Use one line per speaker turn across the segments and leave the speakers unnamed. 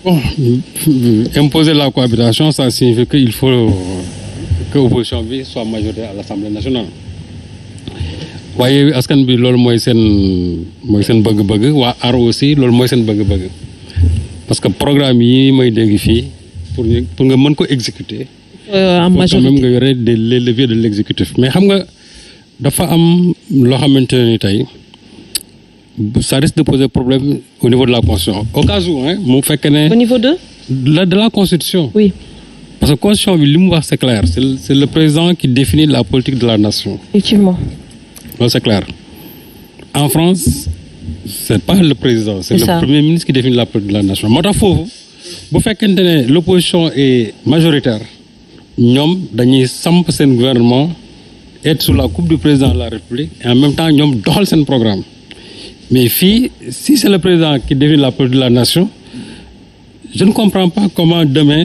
Bon, imposer la cohabitation, ça signifie qu'il faut que l'opposition soit majoritaire à l'Assemblée nationale. waaye askan bi loolu mooy seen bëgg-bëgg waa AR aussi loolu mooy seen bëgg-bëgg parce que programme yi may dégg fii pour nga mën ko exécuter.
en majorité
quand même nga yore les leviers de l'exécutif mais xam nga dafa am loo xamante ne tey ça risque de poser problème au niveau de la constitution au cas où mu fekk ne.
au niveau de
la constitution.
oui.
parce que constitution bi li mu wax c'est clair c'est le président qui définit la politique de la nation.
effectivement.
loolu c'est clair en France c'est pas le président c'est le premier ministre qui définit la politique de la nation moo tax foofu bu fekkente ne l'opposition est majoritaire ñoom dañuy samp seen gouvernement être sous la coupe du président de la République et en même temps ñoom doxal seen programme mais fii si c'est le président qui définit la politique de la nation je ne comprends pas comment demain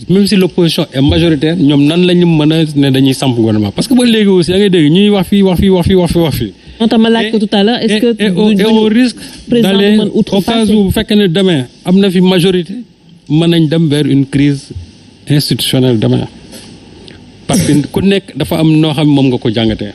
même si l'opposition est majoritaire ñoom nan la ñu mën a ne dañuy samp gouvernement parce que ba léegi aussi da ngay dégg ñuy wax fii.
moo tax ma laaj ko tout à l'heure est-ce que
et au risque d'aller au cas où bu fekkee ne demain am na fi majorité mën nañ dem vers une crise institutionnelle demain parce que ku nekk dafa am noo xam moom nga ko jàngatee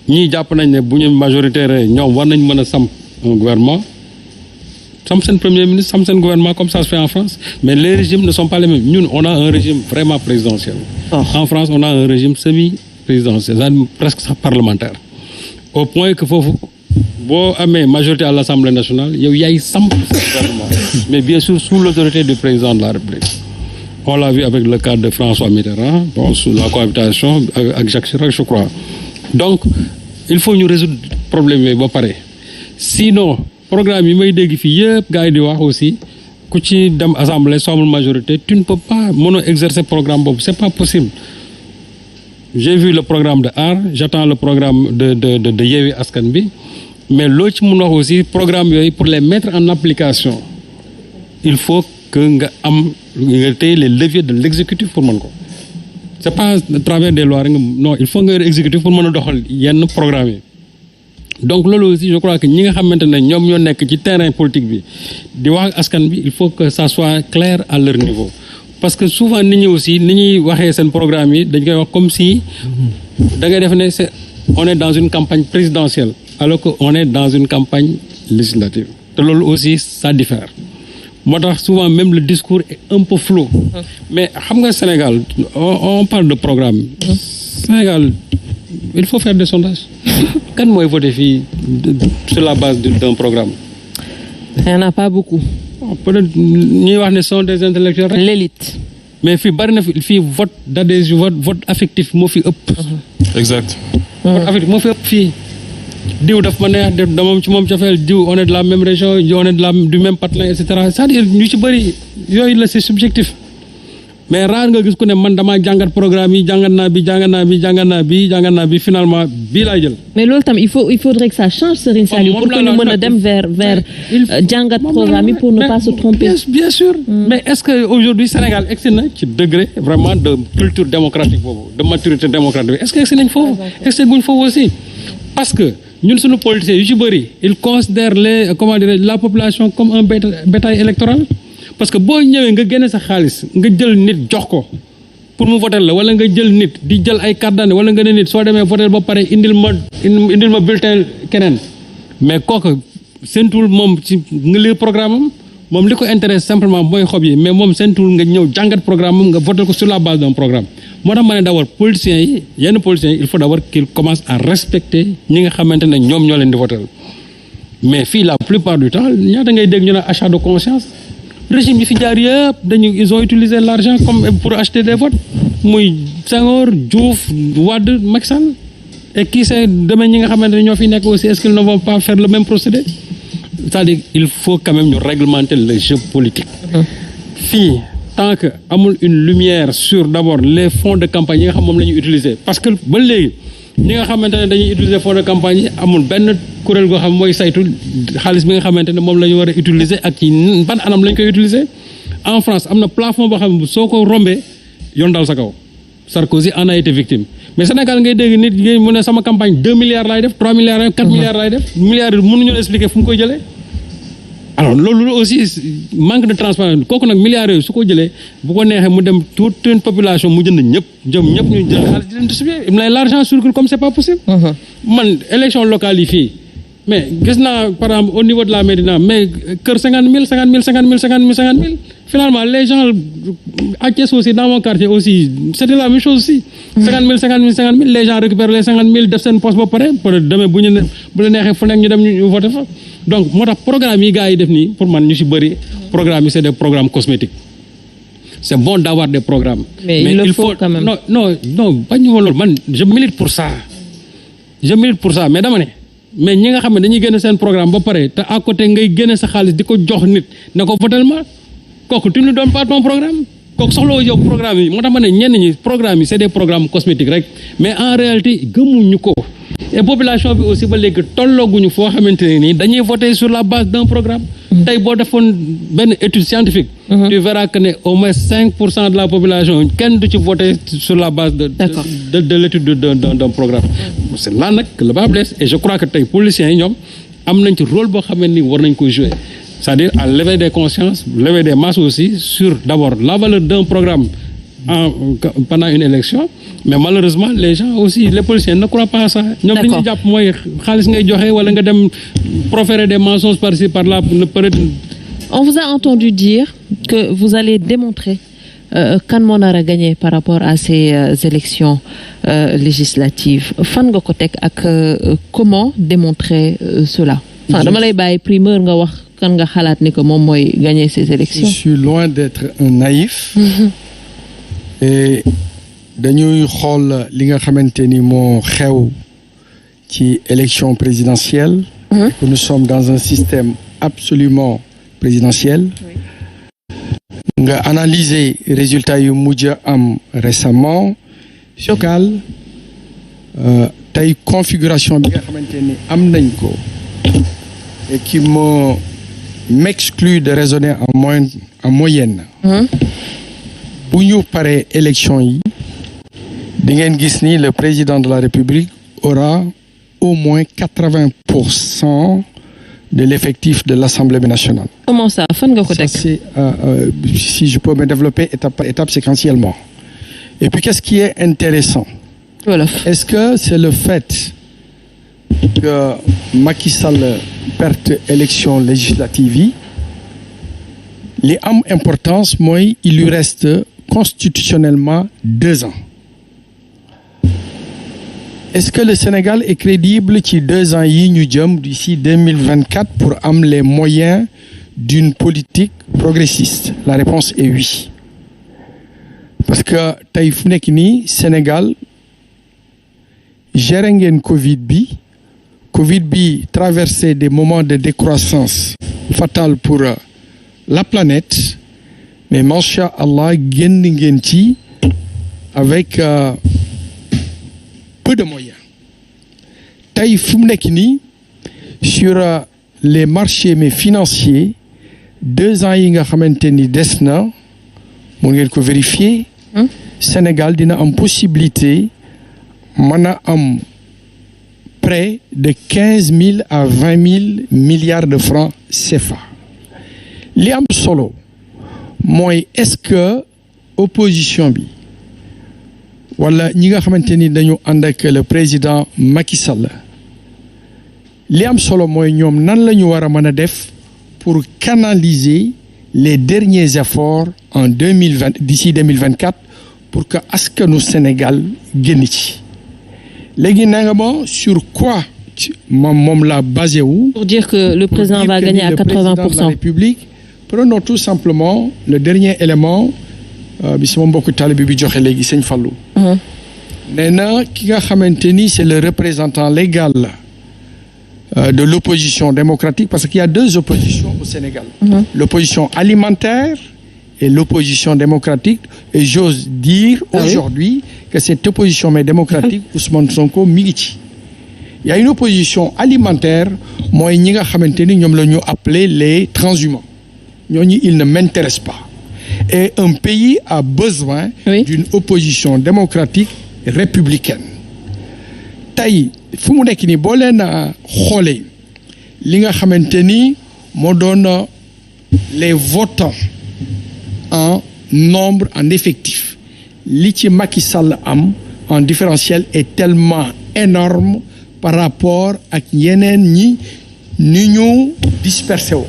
ñii jàpp nañ ne bu ñu majoritaire ñoom war nañ mën a samp un gouvernement samp seen premier ministre samp seen gouvernement comme ça se fait en France mais les régimes ne sont pas les mêmes ñun on a un régime vraiment présidentiel. En France on a un régime semi-présidentiel c'est-à-dire presque sax parlementaire au point que foofu boo amee majorité à l'Assemblée nationale yow yaay samp ce gouvernement mais bien sûr sous l'autorité du président de la République. On l'a vu avec le cas de François Mitterrand sous la cohabitation avec Jacques Chirac je crois donc il faut ñu résoudre problème yooyu ba pare sinon programme yi may dégg fii yëpp gars yi di wax aussi ku ci dem assemblée soo amul majorité tu ne peux pas mën a exercer programme boobu c'est pas possible. J'ai vu le programme de AR j'attends le programme de Yewwi Askan Wi mais loo ci mun wax aussi programme yooyu pour les mettre en application il faut que nga téye les leviers de l'exécutif pour mën ko c'est pas à travers des lois rek non il faut nga yor exécutif pour mën a doxal yenn programme yi donc loolu aussi je crois que ñi nga xamante ne ñoom ñoo nekk ci terrain politique bi di wax ak askan bi il faut que ça soit clair à leur niveau parce que souvent nit ñi aussi ni ñuy waxee seen programme yi dañ koy wax comme si da ngay def ne c'est on est dans une campagne présidentielle alors que on est dans une campagne législative te loolu aussi ça diffère moo tax souvent même le discours est un peu flou mais xam nga Sénégal on parle de programme Sénégal il faut faire des sondages kan mooy voter fii sur la base d'un programme
il y en a pas beaucoup
peut-être ñuy wax ne sont des intellectuels rek
l'élite
mais fii bari na fii vote d'adhésion vote affectif moo fi ëpp
exact
vote affectif moo fi ëpp fii diw daf ma neex da moom ci moom cofeel diw on est de la même région on est du même patelin et cetera c'est-à-dire ñu ci bëri yooyu la c'est subjectif mais rare nga gis ku ne man damaa jàngat programme yi jàngat naa bi finalement bii laa jël.
mais loolu tam il faudrait que ça change Serigne Saliou pour que ñu mën a dem vers jàngat programme yi pour ne pas se tromper.
bien sûr mais est-ce que aujourd'hui Sénégal egsi na ci degré vraiment de culture démocratique boobu de maturité démocratique est-ce que egsi nañ foofu egsi guñ foofu aussi parce que ñun suñu politiciens yu ci bëri ils considèrent la population comme un bétail électoral parce que boo ñëwee nga génne sa xaalis nga jël nit jox ko pour mu voter la wala nga jël nit di jël ay carte d'identité wala nga ne nit soo demee voter ba pare indil ma bulletin keneen mais kooku seentul moom ci nga lire programme am moom li ko intéresse simplement mooy xob yi mais moom seentul nga ñëw jàngat programme am nga voter ko sur la base d'un programme moo tax ma ne d'abord politiciens yi yenn politiciens yi il faut d'abord qu'ils commencent à respecter ñi nga xamante ne ñoom ñoo leen di voter mais fii la plupart du temps ñaata ngay dégg ñu ne achat de conscience régime yi fi jaar yëpp ils ont utilisé l'argent comme pour acheter des votes muy Senghor Diouf Wade Macky Sall et qui sait demain ñi nga xamante ne ñoo fi nekk aussi est-ce qu'ils ne vont pas faire le même procédé c'est-à-dire il faut quand même ñu réglementer le jeu politique fii tant que amul une lumière sur d'abord les fonds de campagne yi nga xam moom la ñuy utiliser parce que ba léegi ñi nga xamante ne dañuy utiliser fonds de campagne yi amul benn kuréel goo xam mooy saytu xaalis bi nga xamante ne moom la ñu war a utiliser ak ci ban anam lañ koy utiliser en France am na plafond boo xam ne soo ko rombee yoon dal sa kaw Sarkozy en a été victime mais Sénégal ngay dégg nit ñi mu ne sama campagne 2 milliards laay def 3 milliards laay def 4 milliards laay def milliards yi mënuñu expliquer fu mu koy jëlee alors loolu aussi manque de transparence kooku nag milliards yooyu su ko jëlee bu ko neexee mu dem toute une population mu jënd ñëpp ñu jël xaalis di leen distribuer mais l'argent circule comme c'est pas possible. man élection locale yi fii mais gis naa par exemple au niveau de la Médina mais kër 50 000 finalement les gens à Thiès aussi dans mon quartier aussi c'était la même chose aussi. 50 000 les gens récupèrent les 50 000 def seen poste ba pare pour demee bu la neexee fu nekk ñu dem ñu voté fa donc moo tax programme yi gars yi def nii pour man ñu ci bëri programme yi c'est des programmes cosmétiques c'est bon d'avoir des programmes.
mais il faut quand même
non bañ ma loolu man je milite pour ça mais dama ne. mais ñi nga xam ne dañuy génne seen programme ba pare te à côté ngay génne sa xaalis di ko jox nit ne ko votel ma kooku tu ne donnes pas ton programme kooku soxla woo yow programme yi moo tax ma ne ñenn ñi programme yi c'est des programmes cosmétiques rek mais en réalité gëmuñu ko et population bi aussi ba léegi tollooguñu foo xamante ne nii dañuy voter sur la base d'un programme. tey boo defoon benn étude scientifique. tu verras que ne au moins 5% de la population kenn du ci voter sur la base de l'étude d'un programme. c'est là nag que le bas blesse et je crois que tey policiers yi ñoom am nañ ci rôle boo xam ne ni war nañ ko jouer c'est-à-dire à lever des consciences lever des masses aussi sur d'abord la valeur d'un programme pendant une élection mais malheureusement les gens aussi les policiers ne croient pas à ça. ñoom li ñu jàpp mooy xaalis ngay joxe wala nga dem proférer des mensonges par-ci par-là peut-être.
On vous a entendu dire que vous allez démontrer kan moo nar a gagner par rapport à ces élections législatives fan nga ko teg ak comment démontrer cela. Enfin dama lay bàyyi primeur nga wax kan nga xalaat ni que moom mooy gagner ces élections.
Je suis loin d'être un naïf. Et dañuy xool li nga xamante ni moo xew ci élection présidentielle. Que nous sommes dans un système absolument présidentiel. nga analyser résultats yu mujj am récemment. local tey configuration bi nga xamante ni am nañ ko. et qui m'exclut de raisonner en moyenne. bu ñu paree élection yi di ngeen gis ni le président de la République aura au moins 80% de l'effectif de l'Assemblée nationale.
Comment ça fan nga ko teg?
Si je peux me développer étape par étape séquentiellement. Et puis qu'est-ce qui est intéressant?
Voilà.
Est-ce que c'est le fait que Macky Sall perte élection législative yi li am importance mooy il lui reste constitutionnellement 2 ans. Est-ce que le Sénégal est crédible ci 2 ans yi ñu jëm d'ici 2024 pour am les moyens d'une politique progressiste? La réponse est oui. Parce que tey fu nekk nii Sénégal géré ngeen Covid bi traversé des moments de décroissance fatale pour la planète mais masha Allah génn ngeen ci avec peu de moyens. Tey fu mu nekk nii sur les marchés mais financiers 2 ans yi nga xamante ni des na mun ngeen ko vérifier. Sénégal dina am possibilité mën a am près de 15 000 à 20 000 milliards de francs CFA. li am solo mooy est-ce que opposition bi wala ñi nga xamante ni dañu ànd ak le président Macky Sall li am solo mooy ñoom nan la ñu war a mën a def pour canaliser les derniers efforts en 2020 d'ici 2024 pour que askanu Sénégal génn ci léegi na nga ma sur quoi moom la basé wu.
Pour dire que le président va gagner à 80%. Le président de la
République. Prenons tout simplement le dernier élément bi sama mbokku taalibe bi joxe léegi Sëñ Fallou. nee na ki nga xamante ni c'est le représentant légal de l'opposition démocratique parce qu'il y a 2 oppositions au Sénégal. L'opposition alimentaire et l'opposition démocratique et j'ose dire aujourd'hui que cette opposition mais démocratique Ousmane Sonko mi ngi ci. Il y a une opposition alimentaire mooy ñi nga xamante ni ñoom la ñu appeler les transhumants. ñooñu il ne m'intéresse pas et un pays a besoin d'une opposition démocratique républicaine tey fu mu nekk nii boo leen xoolee li nga xamante ni moo doon les votants en nombre, en effectif, li ci Macky Sall am en différentiel est tellement énorme par rapport ak yeneen ñi ni ñu dispersé wu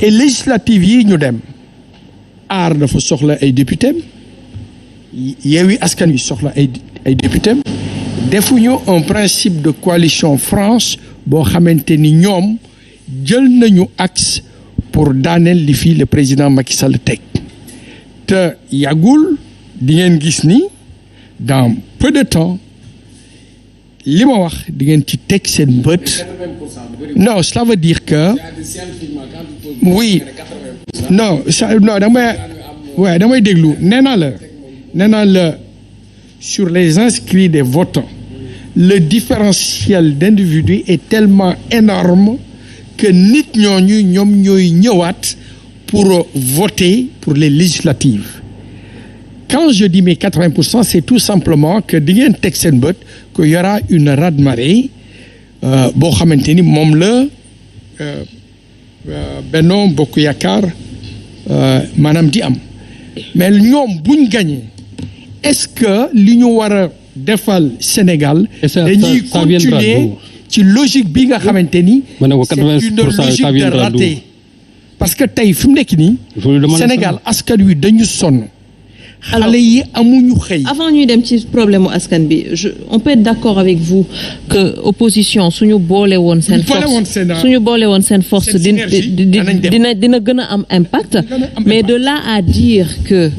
et législative yi ñu dem aar dafa soxla ay députés Yewwi Askan Wi soxla ay députés defuñu un principe de coalition franche boo xamante ni ñoom jël nañu axe pour daaneel li fii le président Macky Sall teg te yàggul di ngeen gis ni dans peu de temps li ma wax di ngeen ci teg seen bët non cela veut dire que oui non damay déglu nee naa la sur les inscrits des votants le différentiel d'individus est tellement énorme que nit ñooñu ñoom ñooy ñëwaat pour voter pour les législatives quand je dis mes 80% c'est tout simplement que di ngeen teg seen bët qu'il y aura une raz-de-marée boo xamante ni moom la Benno Bokk Yaakaar maanaam di am mais ñoom buñ gagné est-ce que li ñu war a defal Sénégal dañuy continuer ci logique bi nga xamante ni c'est une logique de raté parce que tey fi mu nekk nii Sénégal askan wi dañu sonn xale yi amuñu xëy.
Avant ñuy dem ci problème mu askan bi on peut être d'accord avec vous que opposition suñu boole woon seen force dina gën a am impact mais de là à dire que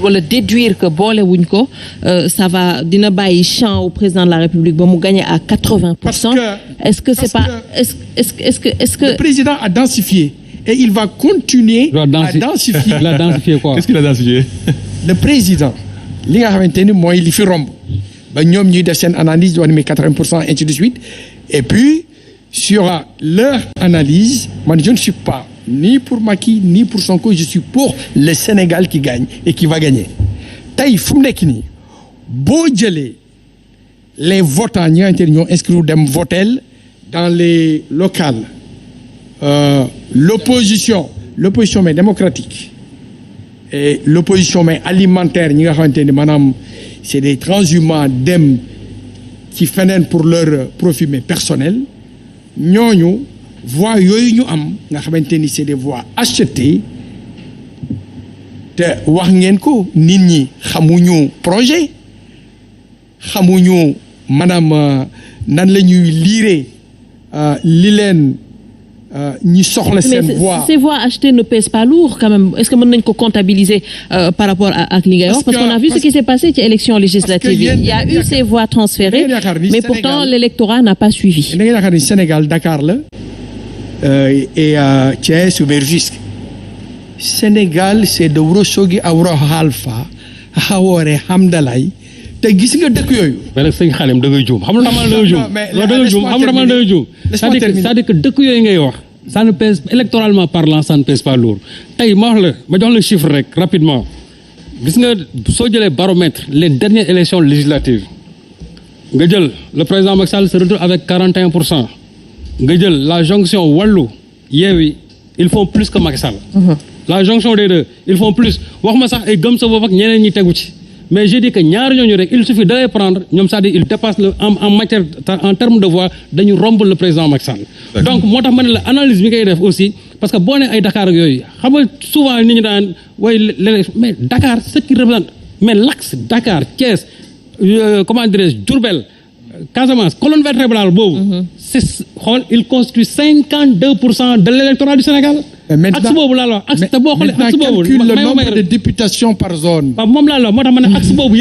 wala déduire que boole wuñ ko ça va dina bàyyi champ au président de la République ba mu gagner à 80%. Est-ce que c'est pas est-ce que
le président a densifié et il va continuer à densifier.
Il a densifié quoi?
Qu'est-ce qu'il a densifié?
Le président li nga xamante ni mooy li fi romb ba ñoom ñuy def seen analyse di wax ni 80% ainsi de suite et puis sur leur analyse man je ne suis pas ni pour Macky ni pour Sonko je suis pour le Sénégal qui gagne et qui va gagner tey fu mu nekk nii boo jëlee les votants ñi nga xamante ni ñoo inscrire dem votel dans les locales l'opposition mais démocratique et l'opposition mais alimentaire ñi nga xamante ni maanaam c'est des transhumants dem ci feneen pour leur profit mais personnel ñooñu voix yooyu ñu am nga xamante ni c'est des voix achetées te wax ngeen ko nit ñi xamuñu projet xamuñu maanaam nan la ñuy liire li leen ñi soxla seen voix.
Ces voix achetées ne pèsent pas lourd quand même. Est-ce que mën nañ ko comptabiliser par rapport ak li ngay wax parce qu'on a vu ce qui s'est passé ci élection législative il y a eu ces voix transférées mais pourtant l'électorat n'a pas suivi.
da ngay yaakaar ni Sénégal Dakar la et Thiès ou Rufisque Sénégal c'est de Ourossogui à Ouro Halfa Haworé Hamdalaye te gis nga dëkk yooyu.
mais nag sëñ Xaalim da ngay juum xam nga da ngay juum. c'est-à-dire que dëkk yooyu ngay wax. ça ne pèse électoralement parlant ça ne pèse pas lourd tey ma jox la chiffre rek rapidement gis nga soo jëlee baromètre les dernières élections législatives nga jël le président Macky Sall se retrouve avec 41%. nga jël la jonction Wallu Yewwi ils font plus que Macky Sall. La jonction des deux ils font plus waxuma sax ay gëm sa bopp ak ñeneen ñi tegu ci. Mais je dis que ñaar ñooñu rek il suffit d'aller prendre ñoom c'est-à-dire il dépasse en matière en termes de voix dañu romb le président Macky Sall. Donc moo tax ma ne la analyse bi ngay def aussi parce que boo nee ay Dakar ak yooyu xam nga souvent nit ñi daan way mais Dakar ce qui représente mais l'axe Dakar Thiès comment dirais-je Diourbel Casamance colonne vertébrale boobu. c'est xool il constitue 52% de l'électorat du Sénégal. axe boobu laa la wax axe te boo xoolee axe boobu
calcule le nombre de députation par zone.
waaw moom laa la moo tax ma ne axe boobu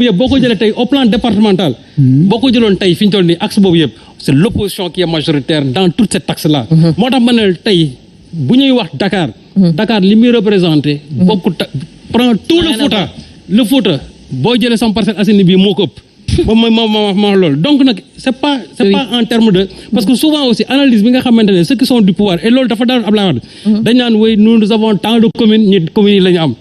yëpp boo ko jëlee tey au plan départemental. boo ko jëloon tey fi ñu toll nii axe boobu yëpp c'est l'opposition qui est majoritaire dans toute cette axe là. moo tax ma ne tey bu ñuy wax Dakar. Dakar li muy représenté. prend tout le Fouta boo jëlee sama Parcelles Assainies bii moo ko ëpp. ma loolu donc nag c'est pas en termes de parce que souvent aussi analyse bi nga xamante ne ceux qui sont du pouvoir et loolu dafa daal Abdoulaye Wade dañ naan oui nous avons tant de communes yi la ñu am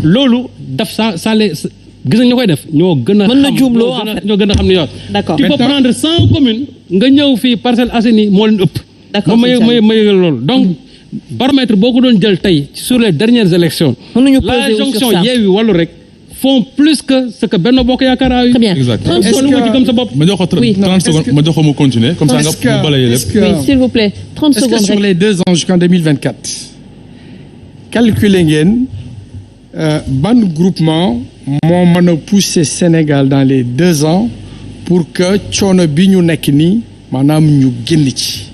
loolu daf ça les gis nga ñu koy def ñoo gën a xam ne yow d'accord tu peux prendre 100 communes nga ñëw fii Parcelles Assainies moo leen ëpp
D'accord,
ma yëgal loolu donc baromètre boo ko doon jël tey sur les dernières élections la jonction Yewwi Wallu rek font plus que ce que Benno Bokk Yaakaar a eu.
Très bien.
Exact.
30
est-ce
secondes.
que ci gëm sa bopp.
ma jox ko 30 secondes ma jox ko mu continuer comme ça nga mu balayer lépp.
Oui, s'il vous plaît 30
est-ce
secondes
que sur
rek.
les 2 ans jusqu'en 2024 calculer ngeen ban groupement moo mën a pousser Sénégal dans les 2 ans pour que coono bi ñu nekk nii maanaam ñu génn ci.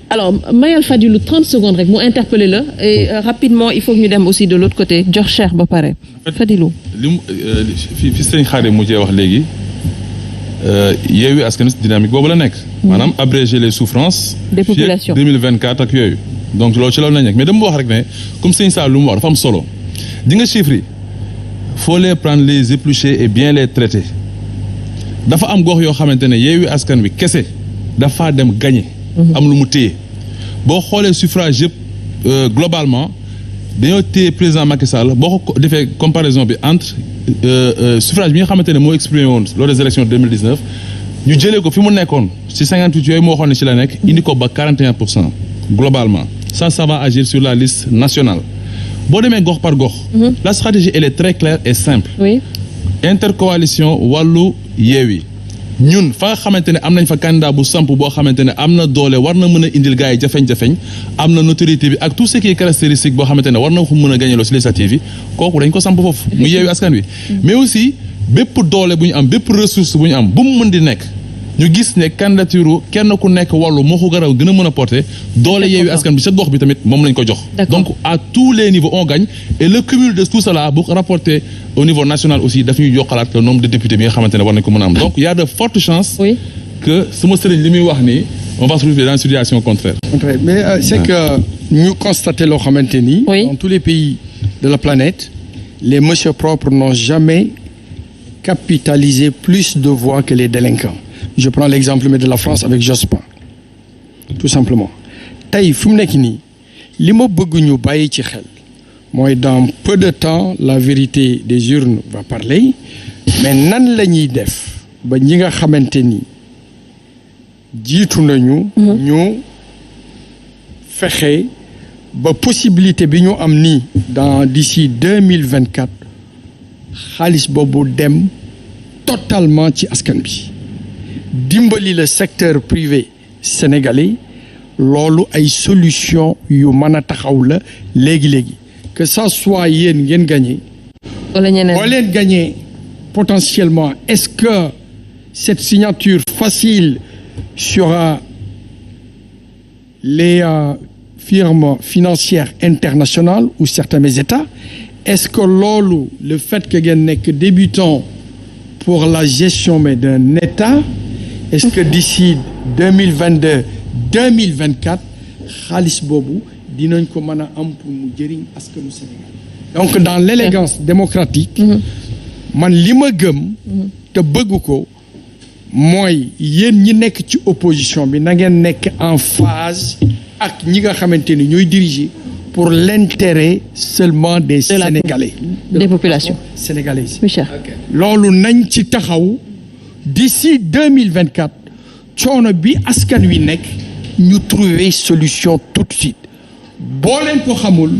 Alors Mayal Fadilou 30 secondes rek mu interpeller la et rapidement il faut que ñu dem aussi de l'autre côté jox Cheikh ba pare Fadilou.
li mu fi sëñ Xaare mujjee wax léegi Yewwi Askan Wi dynamique boobu la nekk. maanaam abréger les souffrances.
des populations
fii ak 2024 ak yooyu. donc loolu ci loolu la nekk mais dama wax rek ne comme sëñ Sall lu mu wax dafa am solo di nga chiffres yi faut les prendre les éplucher et bien les traiter dafa am gox yoo xamante ne Yewwi Askan Wi kese dafa dem gagner. am lu mu téye boo xoolee suffrage yëpp globalement dañoo téye président Macky Sall boo ko defee comparaison bi entre suffrage bi nga xamante ne moo exprimé woon lors des élections 2019 ñu jëlee ko fi mu nekkoon ci 58 yooyu moo waxoon ne ci la nekk indi ko ba 41% globalement ça va agir sur la liste nationale boo demee gox par gox. la stratégie elle est très claire et simple.
Oui.
intercoalition Wallu Yewwi ñun fa nga xamante ne am nañ fa candidat bu samp boo xamante ne am na doole war na mën a indil gars yi jafeñ-jafeñ am na notoriété bi ak tout ce qui est caractéristique boo xamante ne war na ko mën a gañeloo si législative yi kooku dañ ko samp foofu mu Yewwi Askan Wi mais aussi bépp doole bu ñu am bépp ressource bu ñu am bu mu mën di nekk ñu gis ne candidature kenn ku nekk wàllu moo ko garaw gën a mën a porter doole Yewwi Askan Wi sa gox bi tamit moom lañ ko jox donc à tous les niveaux on gagne et le cumul de tout cela bu ko rapporté au niveau national aussi daf ñuy yokkalaat le nombre de députés bi nga xamante ne war nañ ko mën a am donc il y a de fortes chances que sama sëriñ li muy wax nii on va se retrouver dans une situation contraire
mais c'est que ñu constaté loo xamante ni dans tous les pays de la planète les monsieur propres n'ont jamais capitalisé plus de voix que les délinquants. Je prends l'exemple de la France avec Jospin tout simplement tey fi mu nekk nii li ma bëgg ñu bàyyi ci xel mooy dans peu de temps la vérité des urnes va parler mais nan la ñuy def ba ñi nga xamante ni jiitu nañu ñu fexe ba possibilité bi ñu am nii dans d'ici 2024 xaalis boobu dem totalement ci askan bi dimbali le secteur privé sénégalais loolu ay solution yu mën a taxaw la léegi-léegi que ça soit yéen ngeen gagné
wala ñeneen
boo leen gagné potentiellement est-ce que cette signature facile sur les firmes financières internationales ou certains des États est-ce que loolu le fait que ngeen nekk débutant pour la gestion mais d'un État est-ce que d'ici 2022 2024 xaalis boobu dinañ ko mën a am pour mu jëriñ askanu Sénégal donc dans l'élégance démocratique man li ma gëm te bëgg ko mooy yéen ñi nekk ci opposition bi na ngeen nekk en phase ak ñi nga xamante ni ñooy diriger pour l'intérêt seulement des Sénégalais
des populations
sénégalaises
loolu
nañ ci taxaw d'ici 2024 coono bi askan wi nekk ñu trouver solution tout de suite boo leen ko xamul